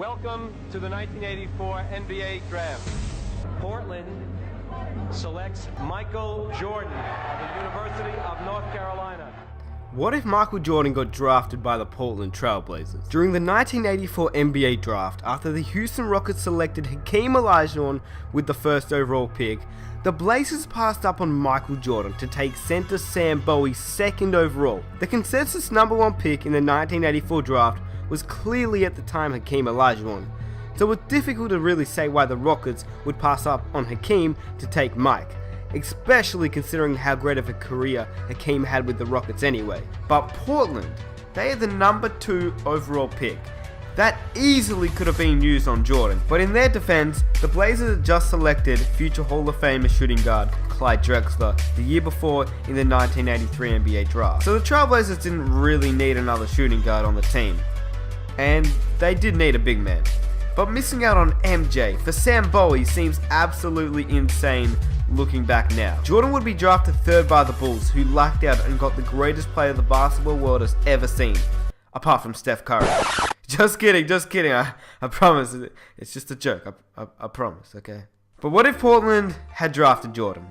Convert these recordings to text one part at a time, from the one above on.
Welcome to the 1984 NBA Draft. Portland selects Michael Jordan of the University of North Carolina. What if Michael Jordan got drafted by the Portland Trailblazers? During the 1984 NBA Draft, after the Houston Rockets selected Hakeem Olajuwon with the first overall pick, the Blazers passed up on Michael Jordan to take center Sam Bowie second overall. The consensus number one pick in the 1984 draft was clearly at the time Hakeem Olajuwon, so it's difficult to really say why the Rockets would pass up on Hakeem to take Mike, especially considering how great of a career Hakeem had with the Rockets anyway. But Portland, they had the number 2 overall pick. That easily could have been used on Jordan, but in their defense, the Blazers had just selected future Hall of Famer shooting guard Clyde Drexler the year before in the 1983 NBA draft. So the Trailblazers didn't really need another shooting guard on the team, and they did need a big man. But missing out on MJ for Sam Bowie seems absolutely insane looking back now. Jordan would be drafted third by the Bulls, who lucked out and got the greatest player the basketball world has ever seen, apart from Steph Curry. Just kidding. I promise. It's just a joke. I promise, okay? But what if Portland had drafted Jordan?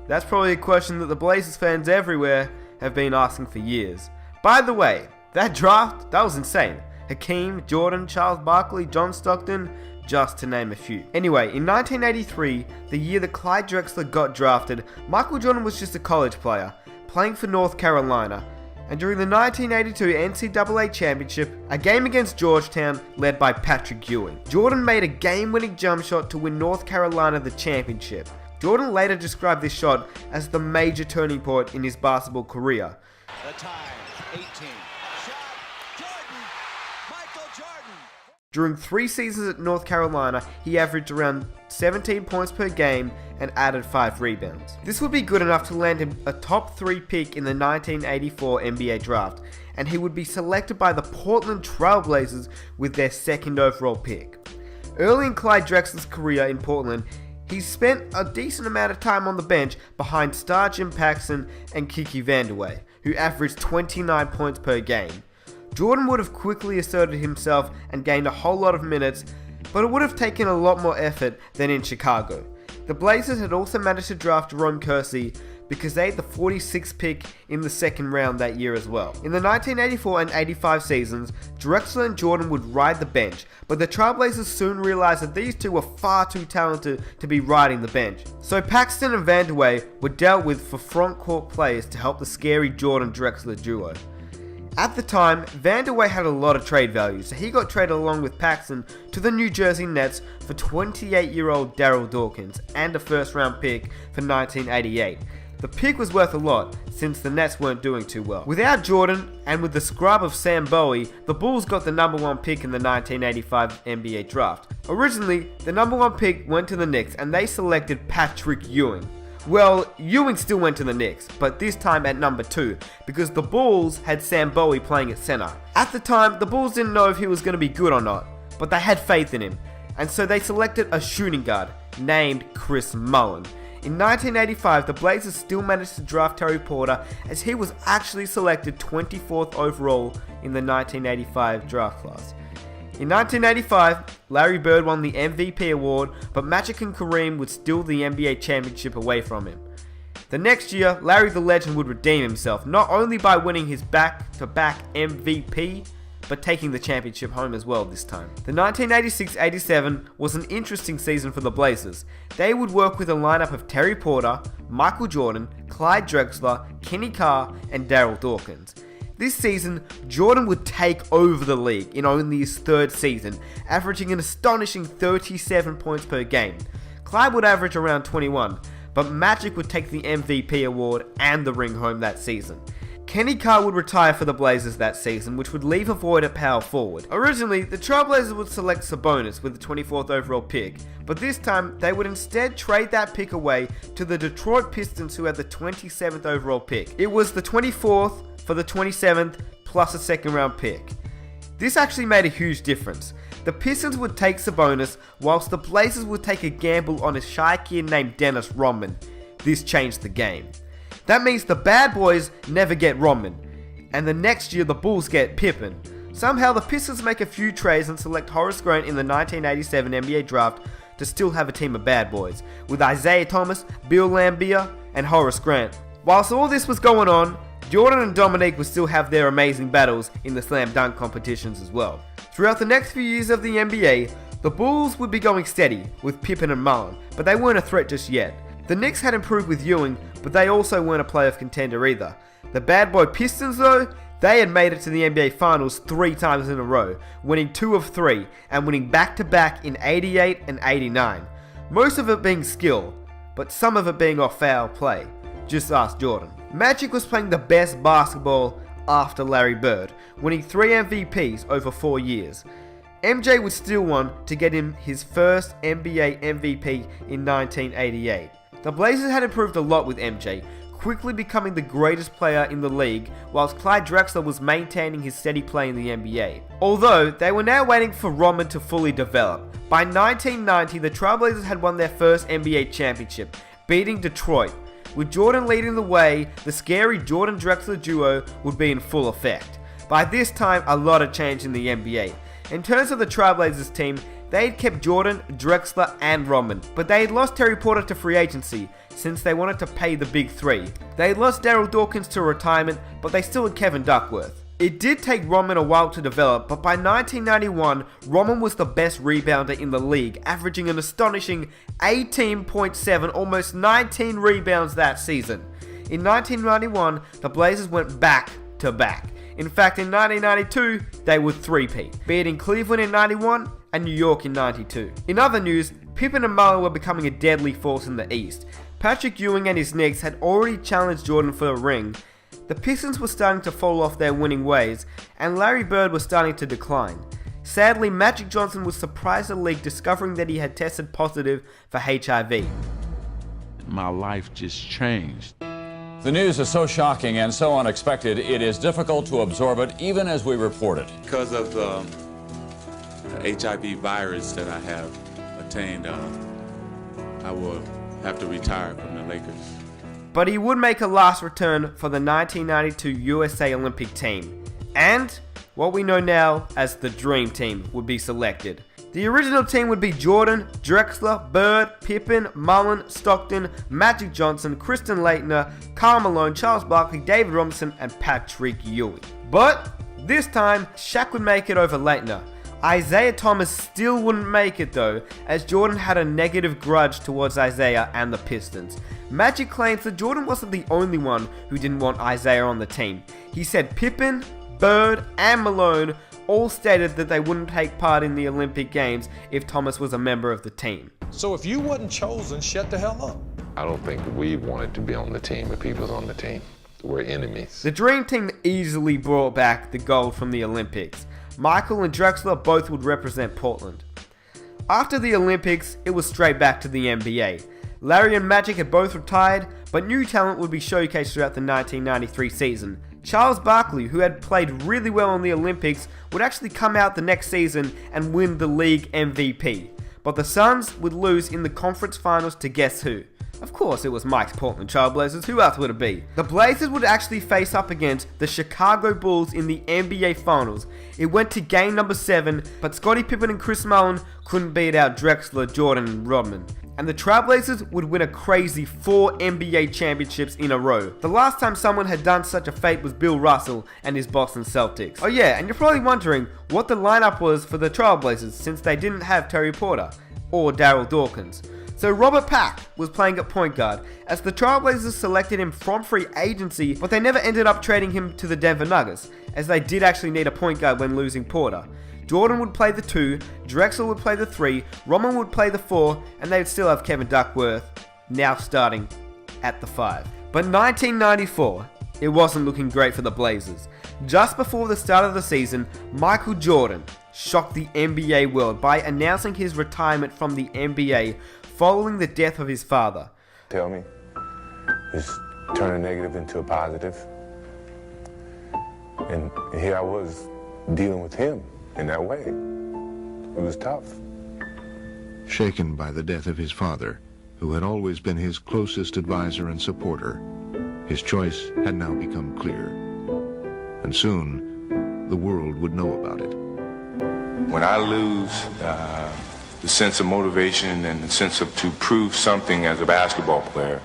That's probably a question that the Blazers fans everywhere have been asking for years. By the way, that draft, that was insane. Hakeem, Jordan, Charles Barkley, John Stockton, just to name a few. Anyway, in 1983, the year that Clyde Drexler got drafted, Michael Jordan was just a college player, playing for North Carolina. And during the 1982 NCAA Championship, a game against Georgetown led by Patrick Ewing, Jordan made a game-winning jump shot to win North Carolina the championship. Jordan later described this shot as the major turning point in his basketball career. The time, 18. Shot, Jordan, Michael Jordan. During 3 seasons at North Carolina, he averaged around 17 points per game and added 5 rebounds. This would be good enough to land him a top 3 pick in the 1984 NBA draft, and he would be selected by the Portland Trailblazers with their second overall pick. Early in Clyde Drexler's career in Portland, he spent a decent amount of time on the bench behind star Jim Paxson and Kiki Vandeweghe, who averaged 29 points per game. Jordan would have quickly asserted himself and gained a whole lot of minutes, but it would have taken a lot more effort than in Chicago. The Blazers had also managed to draft Jerome Kersey because they had the 46th pick in the second round that year as well. In the 1984 and 85 seasons, Drexler and Jordan would ride the bench, but the Trailblazers soon realized that these two were far too talented to be riding the bench. So Paxson and Vandeweghe were dealt with for front court players to help the scary Jordan-Drexler duo. At the time, Vandeweghe had a lot of trade value, so he got traded along with Paxson to the New Jersey Nets for 28-year-old Darryl Dawkins and a first-round pick for 1988. The pick was worth a lot, since the Nets weren't doing too well. Without Jordan, and with the scrub of Sam Bowie, the Bulls got the number 1 pick in the 1985 NBA draft. Originally, the number 1 pick went to the Knicks, and they selected Patrick Ewing. Well, Ewing still went to the Knicks, but this time at number 2, because the Bulls had Sam Bowie playing at center. At the time, the Bulls didn't know if he was going to be good or not, but they had faith in him, and so they selected a shooting guard named Chris Mullin. In 1985, the Blazers still managed to draft Terry Porter, as he was actually selected 24th overall in the 1985 draft class. In 1985, Larry Bird won the MVP award, but Magic and Kareem would steal the NBA championship away from him. The next year, Larry the Legend would redeem himself, not only by winning his back-to-back MVP, but taking the championship home as well this time. The 1986-87 was an interesting season for the Blazers. They would work with a lineup of Terry Porter, Michael Jordan, Clyde Drexler, Kenny Carr, and Darryl Dawkins. This season, Jordan would take over the league in only his 3rd season, averaging an astonishing 37 points per game. Clyde would average around 21, but Magic would take the MVP award and the ring home that season. Kenny Carr would retire for the Blazers that season, which would leave a void at power forward. Originally, the Trailblazers would select Sabonis with the 24th overall pick, but this time they would instead trade that pick away to the Detroit Pistons, who had the 27th overall pick. It was the 24th for the 27th plus a second round pick. This actually made a huge difference. The Pistons would take Sabonis, whilst the Blazers would take a gamble on a shy kid named Dennis Rodman. This changed the game. That means the bad boys never get Rodman, and the next year the Bulls get Pippen. Somehow the Pistons make a few trades and select Horace Grant in the 1987 NBA draft to still have a team of bad boys, with Isaiah Thomas, Bill Laimbeer, and Horace Grant. Whilst all this was going on, Jordan and Dominique would still have their amazing battles in the slam dunk competitions as well. Throughout the next few years of the NBA, the Bulls would be going steady with Pippen and Mullen, but they weren't a threat just yet. The Knicks had improved with Ewing, but they also weren't a playoff contender either. The bad boy Pistons though, they had made it to the NBA Finals 3 times in a row, winning 2 of 3 and winning back-to-back in 88 and 89. Most of it being skill, but some of it being off foul play. Just ask Jordan. Magic was playing the best basketball after Larry Bird, winning 3 MVPs over 4 years. MJ would still want to get him his first NBA MVP in 1988. The Blazers had improved a lot with MJ, quickly becoming the greatest player in the league, whilst Clyde Drexler was maintaining his steady play in the NBA. Although, they were now waiting for Rodman to fully develop. By 1990, the Trailblazers had won their first NBA championship, beating Detroit. With Jordan leading the way, the scary Jordan-Drexler duo would be in full effect. By this time, a lot had changed in the NBA. In terms of the Trailblazers team, they had kept Jordan, Drexler, and Rodman, but they had lost Terry Porter to free agency, since they wanted to pay the big three. They had lost Darryl Dawkins to retirement, but they still had Kevin Duckworth. It did take Rodman a while to develop, but by 1991, Rodman was the best rebounder in the league, averaging an astonishing 18.7, almost 19 rebounds that season. In 1991, the Blazers went back-to-back. In fact, in 1992, they would three-peat, beating Cleveland in 91 and New York in 92. In other news, Pippen and Mullen were becoming a deadly force in the East. Patrick Ewing and his Knicks had already challenged Jordan for a ring. The Pistons were starting to fall off their winning ways, and Larry Bird was starting to decline. Sadly, Magic Johnson was surprised the league discovering that he had tested positive for HIV. My life just changed. The news is so shocking and so unexpected, it is difficult to absorb it even as we report it. Because of the HIV virus that I have attained, I will have to retire from the Lakers. But he would make a last return for the 1992 USA Olympic team. And what we know now as the Dream Team would be selected. The original team would be Jordan, Drexler, Bird, Pippen, Mullen, Stockton, Magic Johnson, Kristen Leitner, Karl Malone, Charles Barkley, David Robinson, and Patrick Ewing. But this time, Shaq would make it over Leitner. Isaiah Thomas still wouldn't make it though, as Jordan had a negative grudge towards Isaiah and the Pistons. Magic claims that Jordan wasn't the only one who didn't want Isaiah on the team. He said Pippen, Bird, and Malone all stated that they wouldn't take part in the Olympic Games if Thomas was a member of the team. So if you wasn't chosen, shut the hell up. I don't think we wanted to be on the team if he was on the team. We're enemies. The Dream Team easily brought back the gold from the Olympics. Michael and Drexler both would represent Portland. After the Olympics, it was straight back to the NBA. Larry and Magic had both retired, but new talent would be showcased throughout the 1993 season. Charles Barkley, who had played really well in the Olympics, would actually come out the next season and win the league MVP. But the Suns would lose in the conference finals to guess who? Of course, it was Mike's Portland Trailblazers. Who else would it be? The Blazers would actually face up against the Chicago Bulls in the NBA Finals. It went to game number 7, but Scottie Pippen and Chris Mullin couldn't beat out Drexler, Jordan, and Rodman. And the Trailblazers would win a crazy 4 NBA championships in a row. The last time someone had done such a feat was Bill Russell and his Boston Celtics. Oh yeah, and you're probably wondering what the lineup was for the Trailblazers since they didn't have Terry Porter or Darryl Dawkins. So Robert Pack was playing at point guard, as the Trailblazers selected him from free agency, but they never ended up trading him to the Denver Nuggets, as they did actually need a point guard when losing Porter. Jordan would play the 2, Drexler would play the 3, Rodman would play the 4, and they would still have Kevin Duckworth, now starting at the 5. But 1994, it wasn't looking great for the Blazers. Just before the start of the season, Michael Jordan shocked the NBA world by announcing his retirement from the NBA following the death of his father. Tell me, just turn a negative into a positive. And here I was dealing with him in that way. It was tough. Shaken by the death of his father, who had always been his closest advisor and supporter, his choice had now become clear. And soon, the world would know about it. When I lose the sense of motivation and the sense of to prove something as a basketball player,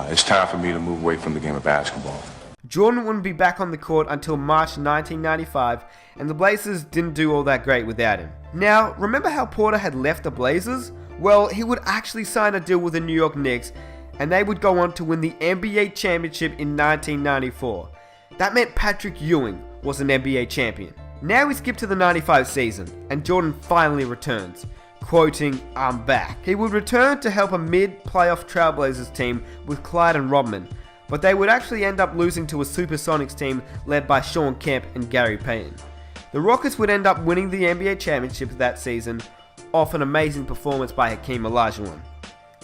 it's time for me to move away from the game of basketball. Jordan wouldn't be back on the court until March 1995, and the Blazers didn't do all that great without him. Now, remember how Porter had left the Blazers? Well, he would actually sign a deal with the New York Knicks, and they would go on to win the NBA championship in 1994. That meant Patrick Ewing was an NBA champion. Now we skip to the 95 season, and Jordan finally returns, quoting, "I'm back." He would return to help a mid-playoff Trailblazers team with Clyde and Rodman, but they would actually end up losing to a Supersonics team led by Sean Kemp and Gary Payton. The Rockets would end up winning the NBA championship that season off an amazing performance by Hakeem Olajuwon,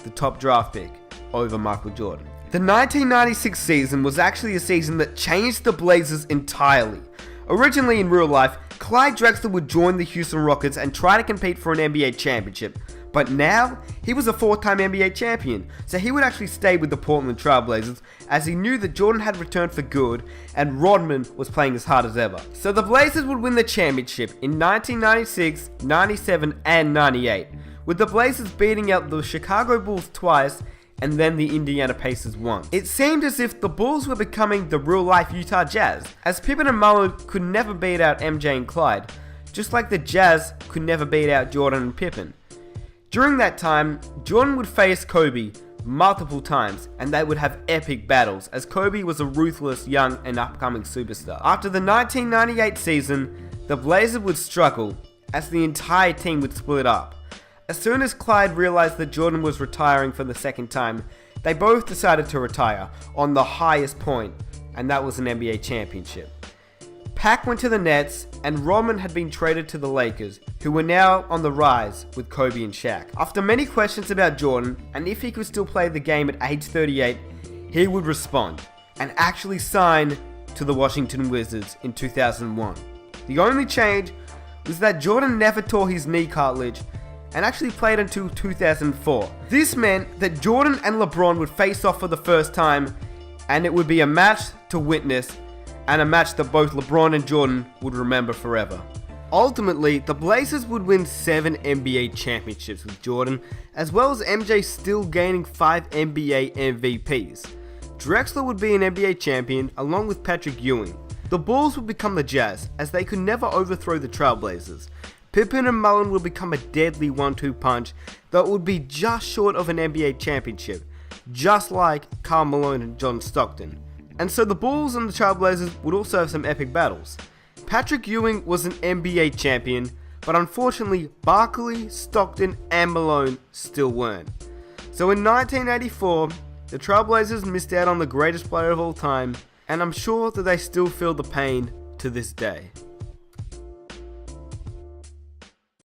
the top draft pick, over Michael Jordan. The 1996 season was actually a season that changed the Blazers entirely. Originally in real life, Clyde Drexler would join the Houston Rockets and try to compete for an NBA championship. But now, he was a 4-time NBA champion, so he would actually stay with the Portland Trailblazers as he knew that Jordan had returned for good and Rodman was playing as hard as ever. So the Blazers would win the championship in 1996, 97 and 98, with the Blazers beating out the Chicago Bulls twice and then the Indiana Pacers once. It seemed as if the Bulls were becoming the real-life Utah Jazz, as Pippen and Mullin could never beat out MJ and Clyde, just like the Jazz could never beat out Jordan and Pippen. During that time, Jordan would face Kobe multiple times, and they would have epic battles, as Kobe was a ruthless young and upcoming superstar. After the 1998 season, the Blazers would struggle, as the entire team would split up. As soon as Clyde realized that Jordan was retiring for the second time, they both decided to retire on the highest point, and that was an NBA championship. Pac went to the Nets, and Rodman had been traded to the Lakers, who were now on the rise with Kobe and Shaq. After many questions about Jordan, and if he could still play the game at age 38, he would respond, and actually sign to the Washington Wizards in 2001. The only change was that Jordan never tore his knee cartilage, and actually played until 2004. This meant that Jordan and LeBron would face off for the first time, and it would be a match to witness, and a match that both LeBron and Jordan would remember forever. Ultimately, the Blazers would win 7 NBA championships with Jordan, as well as MJ still gaining 5 NBA MVPs. Drexler would be an NBA champion along with Patrick Ewing. The Bulls would become the Jazz, as they could never overthrow the Trailblazers. Pippen and Mullin would become a deadly 1-2 punch that would be just short of an NBA championship, just like Karl Malone and John Stockton. And so the Bulls and the Trailblazers would also have some epic battles. Patrick Ewing was an NBA champion, but unfortunately Barkley, Stockton and Malone still weren't. So in 1984, the Trailblazers missed out on the greatest player of all time, and I'm sure that they still feel the pain to this day.